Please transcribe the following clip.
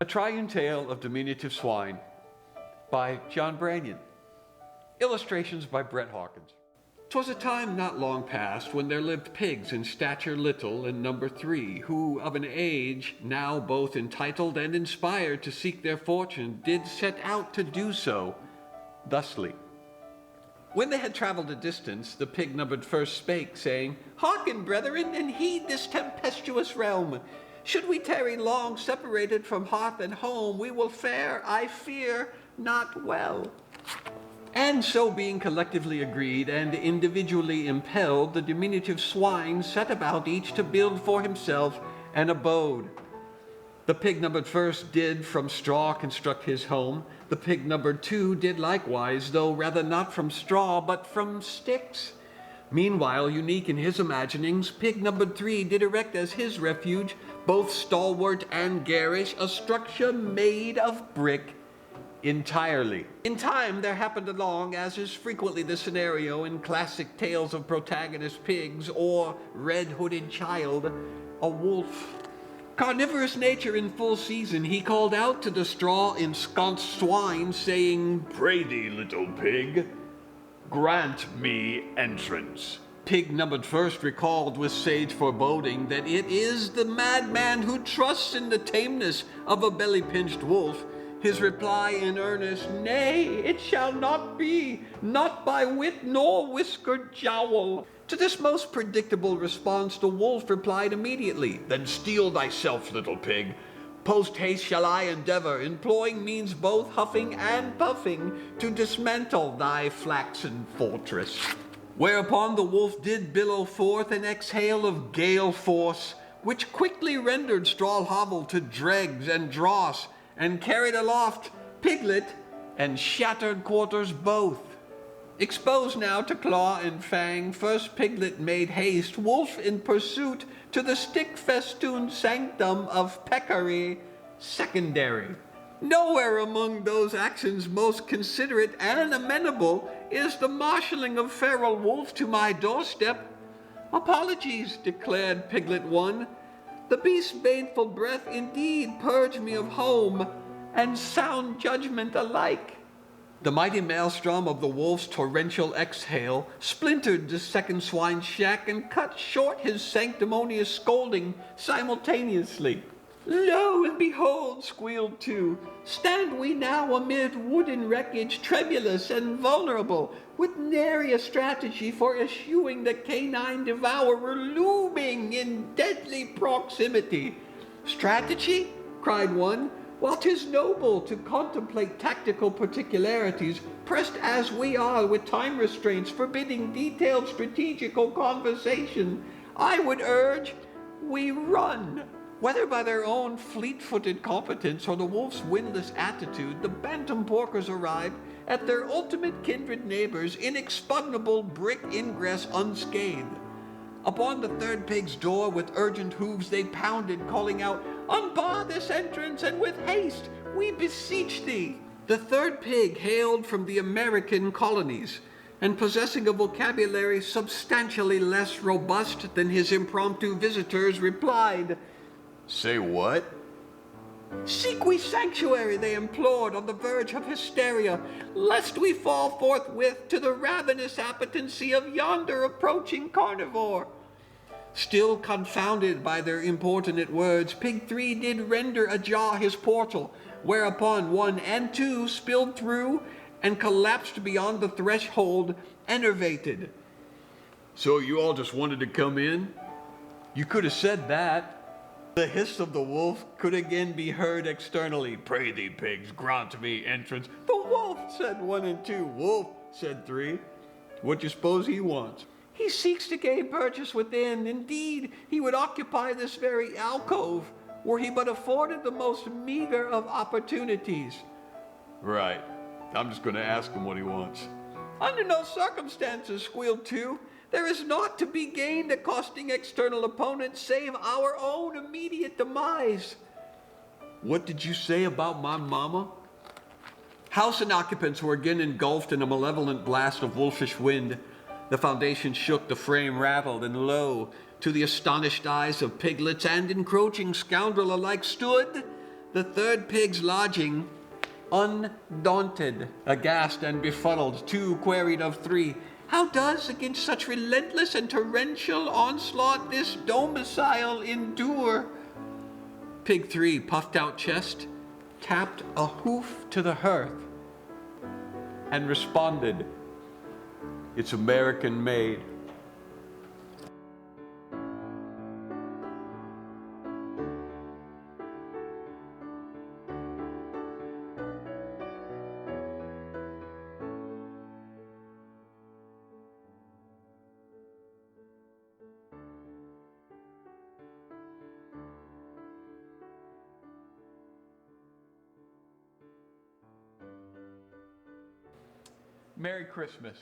The Triune Tale of Diminutive Swine by John Branyan. Illustrations by Brett Hawkins. 'Twas a time not long past when there lived pigs in stature little and number 3, who of an age, now both entitled and inspired to seek their fortune, did set out to do so thusly. When they had travelled a distance, the pig numbered first spake, saying, "Hearken, brethren, and heed this tempestuous realm. Should we tarry long separated from hearth and home, we will fare, I fear, not well." And so being collectively agreed and individually impelled, the diminutive swine set about each to build for himself an abode. The pig numbered first did from straw construct his home. The pig numbered 2 did likewise, though rather not from straw, but from sticks. Meanwhile, unique in his imaginings, pig numbered 3 did erect as his refuge, both stalwart and garish, a structure made of brick entirely. In time there happened along, as is frequently the scenario in classic tales of protagonist pigs or red-hooded child, a wolf. Carnivorous nature in full season, he called out to the straw-ensconced swine, saying, "Pray thee, little pig, grant me entrance." Pig numbered first recalled with sage foreboding that it is the madman who trusts in the tameness of a belly-pinched wolf. His reply in earnest, "Nay, it shall not be, not by wit nor whiskered jowl." To this most predictable response the wolf replied immediately, "Then steel thyself, little pig. Post haste shall I endeavor, employing means both huffing and puffing, to dismantle thy flaxen fortress." Whereupon the wolf did billow forth an exhale of gale force, which quickly rendered straw hovel to dregs and dross, and carried aloft piglet and shattered quarters both. Exposed now to claw and fang, first piglet made haste, wolf in pursuit, to the stick-festooned sanctum of peccary secondary. Nowhere among those actions most considerate and amenable is the marshalling of feral wolf to my doorstep. "Apologies," declared piglet 1. "The beast's baneful breath indeed purged me of home and sound judgment alike." The mighty maelstrom of the wolf's torrential exhale splintered the second swine's shack and cut short his sanctimonious scolding simultaneously. "Lo and behold," squealed 2, "stand we now amid wooden wreckage, tremulous and vulnerable, with nary a strategy for eschewing the canine devourer looming in deadly proximity." "Strategy?" cried one. "While 'tis noble to contemplate tactical particularities, pressed as we are with time restraints forbidding detailed strategical conversation, I would urge we run." Whether by their own fleet-footed competence or the wolf's windless attitude, the bantam porkers arrived at their ultimate kindred neighbor's inexpugnable brick ingress unscathed. Upon the third pig's door with urgent hooves they pounded, calling out, "Unbar this entrance, and with haste, we beseech thee." The third pig hailed from the American colonies, and possessing a vocabulary substantially less robust than his impromptu visitors, replied, "Say what?" "Seek we sanctuary," they implored, on the verge of hysteria, "lest we fall forthwith to the ravenous appetency of yonder approaching carnivore." Still confounded by their importunate words, pig 3 did render ajar his portal, whereupon 1 and 2 spilled through and collapsed beyond the threshold, enervated. "So you all just wanted to come in?" "You could have said that." The hiss of the wolf could again be heard externally. "Pray thee, pigs, grant me entrance." "The wolf," said 1 and 2. "Wolf," said 3. "What you suppose he wants?" "He seeks to gain purchase within. Indeed, he would occupy this very alcove, were he but afforded the most meager of opportunities." "Right. I'm just going to ask him what he wants." "Under no circumstances," squealed 2. "There is naught to be gained accosting external opponents save our own immediate demise." "What did you say about my mama?" House and occupants were again engulfed in a malevolent blast of wolfish wind. The foundation shook, the frame rattled, and lo, to the astonished eyes of piglets and encroaching scoundrel alike stood The third pig's lodging, undaunted, aghast and befuddled, two queried of three, how does against such relentless and torrential onslaught this domicile endure? Pig three, puffed out chest, tapped a hoof to the hearth and responded, it's American made. Merry Christmas.